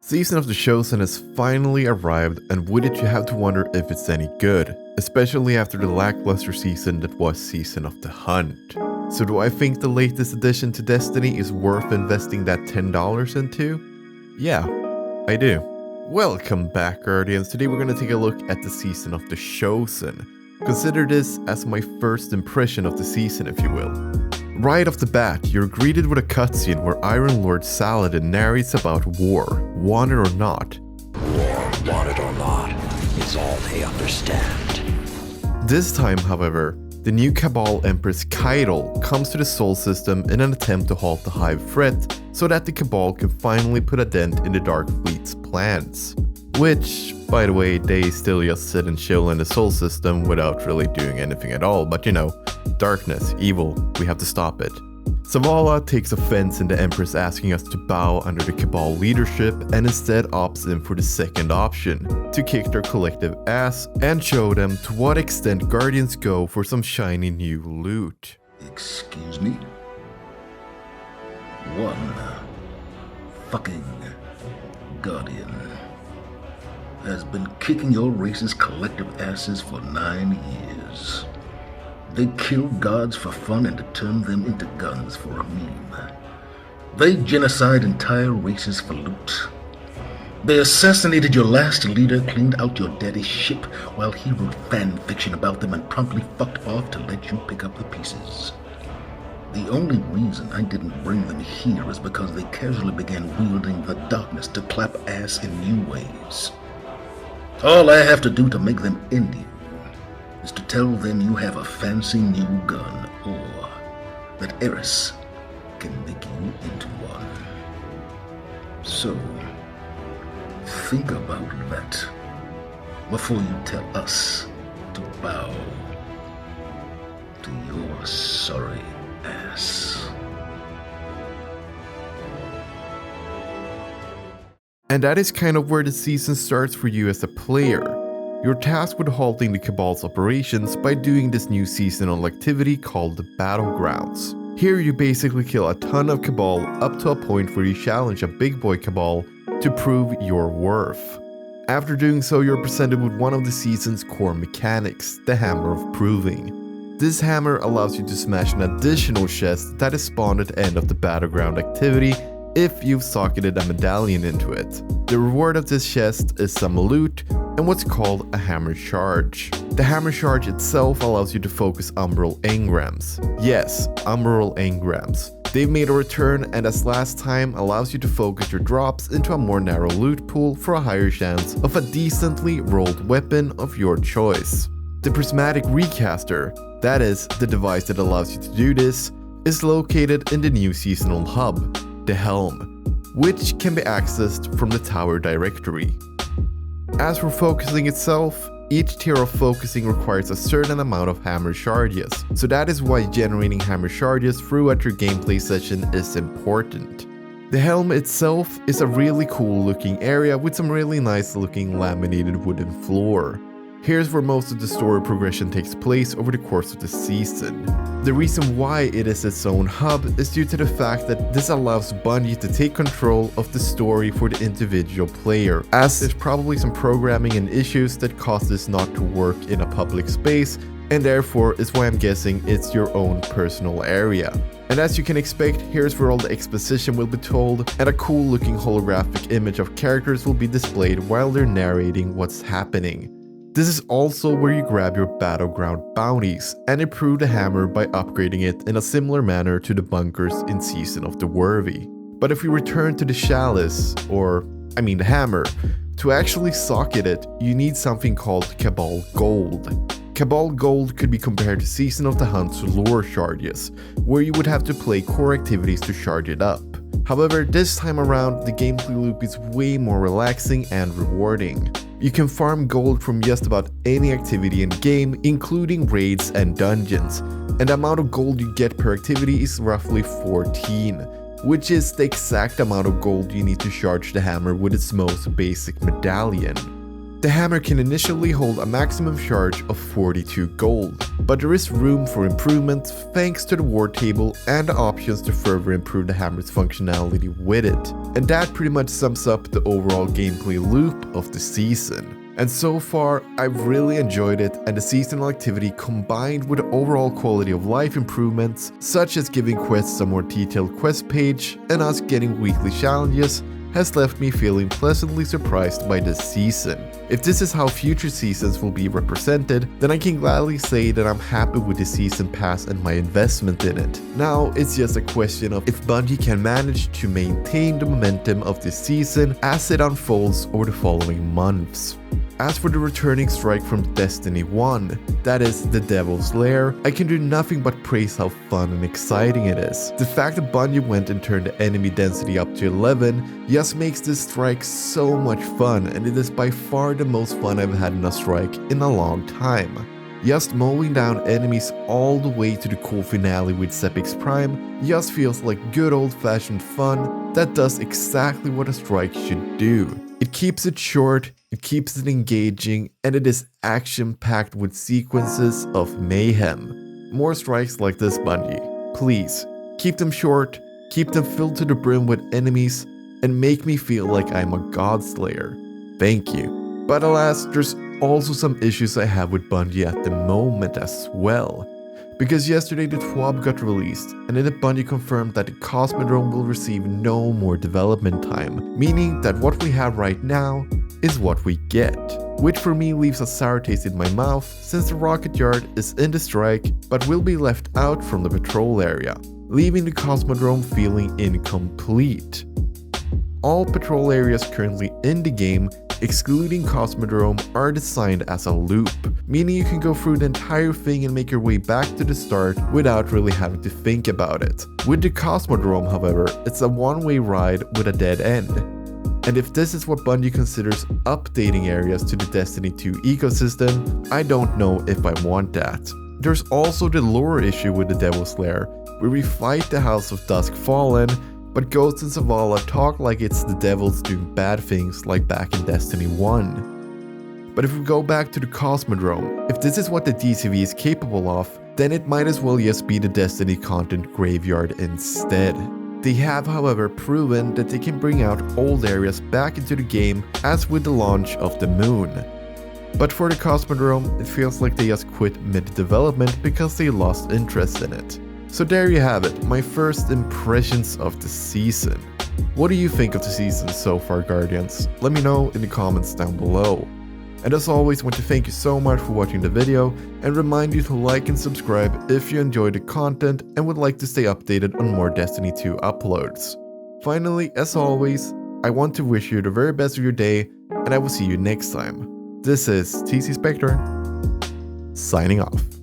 Season of the Chosen has finally arrived, and with it you have to wonder if it's any good, especially after the lackluster season that was Season of the Hunt. So do I think the latest addition to Destiny is worth investing that $10 into? Yeah, I do. Welcome back, Guardians. Today we're going to take a look at the Season of the Chosen. Consider this as my first impression of the season, if you will. Right off the bat, you're greeted with a cutscene where Iron Lord Saladin narrates about war, want it or not. War, want it or not, is all they understand. This time, however, the new Cabal Empress Keitel comes to the Sol system in an attempt to halt the Hive threat so that the Cabal can finally put a dent in the Dark Fleet's plans. Which, by the way, they still just sit and chill in the Sol system without really doing anything at all, but you know, darkness, evil, we have to stop it. Zavala takes offense in the Empress asking us to bow under the Cabal leadership and instead opts in for the second option, to kick their collective ass and show them to what extent Guardians go for some shiny new loot. Excuse me? One fucking Guardian has been kicking your race's collective asses for 9 years. They kill gods for fun and turn them into guns for a meme. They genocide entire races for loot. They assassinated your last leader, cleaned out your daddy's ship, while he wrote fan fiction about them and promptly fucked off to let you pick up the pieces. The only reason I didn't bring them here is because they casually began wielding the darkness to clap ass in new ways. All I have to do to make them end you is to tell them you have a fancy new gun, or that Eris can make you into one. So, think about that before you tell us to bow to your sorry ass. And that is kind of where the season starts for you as a player. You're tasked with halting the Cabal's operations by doing this new seasonal activity called the Battlegrounds. Here you basically kill a ton of Cabal up to a point where you challenge a big boy Cabal to prove your worth. After doing so, you're presented with one of the season's core mechanics, the Hammer of Proving. This hammer allows you to smash an additional chest that is spawned at the end of the Battleground activity if you've socketed a medallion into it. The reward of this chest is some loot and what's called a hammer charge. The hammer charge itself allows you to focus umbral engrams. Yes, umbral engrams. They've made a return, and as last time, allows you to focus your drops into a more narrow loot pool for a higher chance of a decently rolled weapon of your choice. The prismatic recaster, that is, the device that allows you to do this, is located in the new seasonal hub, the Helm, which can be accessed from the tower directory. As for focusing itself, each tier of focusing requires a certain amount of hammer charges, so that is why generating hammer charges throughout your gameplay session is important. The Helm itself is a really cool looking area with some really nice looking laminated wooden floor. Here's where most of the story progression takes place over the course of the season. The reason why it is its own hub is due to the fact that this allows Bungie to take control of the story for the individual player, as there's probably some programming and issues that cause this not to work in a public space, and therefore is why I'm guessing it's your own personal area. And as you can expect, here's where all the exposition will be told, and a cool looking holographic image of characters will be displayed while they're narrating what's happening. This is also where you grab your Battleground bounties and improve the hammer by upgrading it in a similar manner to the bunkers in Season of the Worthy. But if we return to the chalice, the hammer, to actually socket it, you need something called Cabal Gold. Cabal Gold could be compared to Season of the Hunt's lore charges, where you would have to play core activities to charge it up. However, this time around, the gameplay loop is way more relaxing and rewarding. You can farm gold from just about any activity in the game, including raids and dungeons, and the amount of gold you get per activity is roughly 14, which is the exact amount of gold you need to charge the hammer with its most basic medallion. The hammer can initially hold a maximum charge of 42 gold, but there is room for improvement thanks to the war table and the options to further improve the hammer's functionality with it. And that pretty much sums up the overall gameplay loop of the season. And so far, I've really enjoyed it, and the seasonal activity combined with the overall quality of life improvements, such as giving quests a more detailed quest page and us getting weekly challenges, has left me feeling pleasantly surprised by this season. If this is how future seasons will be represented, then I can gladly say that I'm happy with the season pass and my investment in it. Now it's just a question of if Bungie can manage to maintain the momentum of this season as it unfolds over the following months. As for the returning strike from Destiny 1, that is the Devil's Lair, I can do nothing but praise how fun and exciting it is. The fact that Bungie went and turned the enemy density up to 11 just makes this strike so much fun, and it is by far the most fun I've had in a strike in a long time. Just mowing down enemies all the way to the cool finale with Sepix Prime just feels like good old-fashioned fun that does exactly what a strike should do. It keeps it short, it keeps it engaging, and it is action-packed with sequences of mayhem. More strikes like this, Bungie. Please, keep them short, keep them filled to the brim with enemies, and make me feel like I'm a godslayer. Thank you. But alas, there's also some issues I have with Bungie at the moment as well. Because yesterday the TWAB got released, and in it Bungie confirmed that the Cosmodrome will receive no more development time, meaning that what we have right now is what we get. Which for me leaves a sour taste in my mouth, since the rocket yard is in the strike, but will be left out from the patrol area, leaving the Cosmodrome feeling incomplete. All patrol areas currently in the game, excluding Cosmodrome, are designed as a loop, meaning you can go through the entire thing and make your way back to the start without really having to think about it. With the Cosmodrome, however, it's a one-way ride with a dead end. And if this is what Bungie considers updating areas to the Destiny 2 ecosystem, I don't know if I want that. There's also the lore issue with the Devil's Lair, where we fight the House of Dusk Fallen, but Ghost and Zavala talk like it's the devils doing bad things like back in Destiny 1. But if we go back to the Cosmodrome, if this is what the DCV is capable of, then it might as well just be the Destiny content graveyard instead. They have, however, proven that they can bring out old areas back into the game, as with the launch of the Moon. But for the Cosmodrome, it feels like they just quit mid-development because they lost interest in it. So there you have it, my first impressions of the season. What do you think of the season so far, Guardians? Let me know in the comments down below. And as always, I want to thank you so much for watching the video and remind you to like and subscribe if you enjoyed the content and would like to stay updated on more Destiny 2 uploads. Finally, as always, I want to wish you the very best of your day, and I will see you next time. This is TCSpectre, signing off.